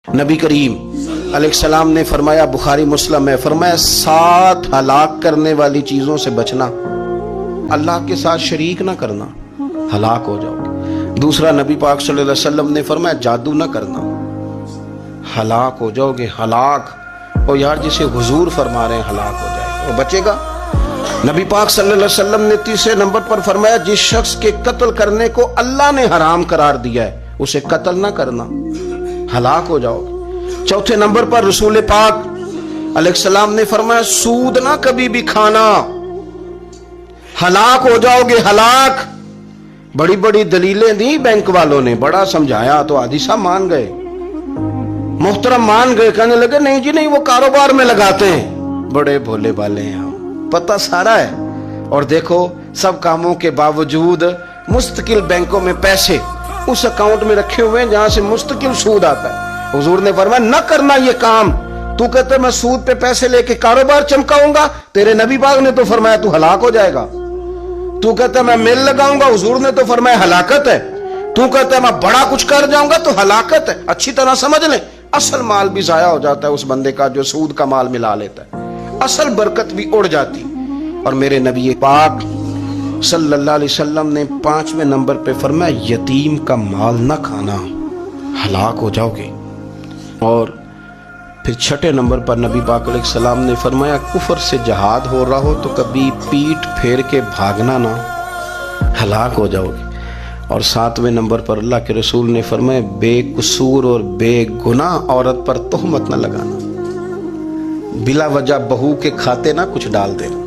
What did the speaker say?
نبی کریم علیہ السلام نے فرمایا، بخاری مسلم ہے، فرمایا 7 ہلاک کرنے والی چیزوں سے بچنا، اللہ کے ساتھ شریک نہ کرنا، ہلاک ہو جاؤ گے۔ دوسرا نبی پاک صلی اللہ علیہ وسلم نے فرمایا جادو نہ کرنا، ہلاک ہو جاؤ گے۔ ہلاک او یار جسے حضور فرما رہے ہیں ہلاک ہو جائے گا، وہ بچے گا۔ نبی پاک صلی اللہ علیہ وسلم نے تیسرے نمبر پر فرمایا جس شخص کے قتل کرنے کو اللہ نے حرام قرار دیا ہے اسے قتل نہ کرنا، ہلاک ہو جاؤ گے۔ چوتھے نمبر پر رسول پاک علیہ السلام نے فرمایا سود نہ کبھی بھی کھانا، ہلاک ہو جاؤ گے، ہلاک۔ بڑی بڑی دلیلیں دی بینک والوں نے، بڑا سمجھایا تو حاجی صاحب مان گئے، محترم مان گئے، کہنے لگے نہیں جی نہیں، وہ کاروبار میں لگاتے ہیں۔ بڑے بھولے بالے ہیں ہم، پتہ سارا ہے۔ اور دیکھو سب کاموں کے باوجود مستقل بینکوں میں پیسے اس اکاؤنٹ میں رکھے ہوئے ہیں جہاں سے مستقل سود آتا ہے۔ حضور نے فرمایا نہ کرنا یہ کام۔ تو کہتے میں سود پہ پیسے لے کے کاروبار چمکاؤں گا، تیرے نبی پاک نے تو فرمایا تو ہلاک ہو جائے گا۔ تو کہتا ہے میں میل لگاؤں گا، حضور نے تو فرمایا ہلاکت ہے۔ تو کہتا ہے میں بڑا کچھ کر جاؤں گا تو ہلاکت ہے۔ اچھی طرح سمجھ لیں، اصل مال بھی ضائع ہو جاتا ہے اس بندے کا جو سود کا مال ملا لیتا ہے، اصل برکت بھی اڑ جاتی۔ اور میرے نبی پاک صلی اللہ علیہ وسلم نے 5ویں نمبر پہ فرمایا یتیم کا مال نہ کھانا، ہلاک ہو جاؤ گے۔ اور پھر 6 نمبر پر نبی پاک علیہ السلام نے فرمایا کفر سے جہاد ہو رہا ہو تو کبھی پیٹ پھیر کے بھاگنا نہ، ہلاک ہو جاؤ گے۔ اور 7ویں نمبر پر اللہ کے رسول نے فرمایا بے قصور اور بے گناہ عورت پر تہمت نہ لگانا، بلا وجہ بہو کے کھاتے نہ کچھ ڈال دینا۔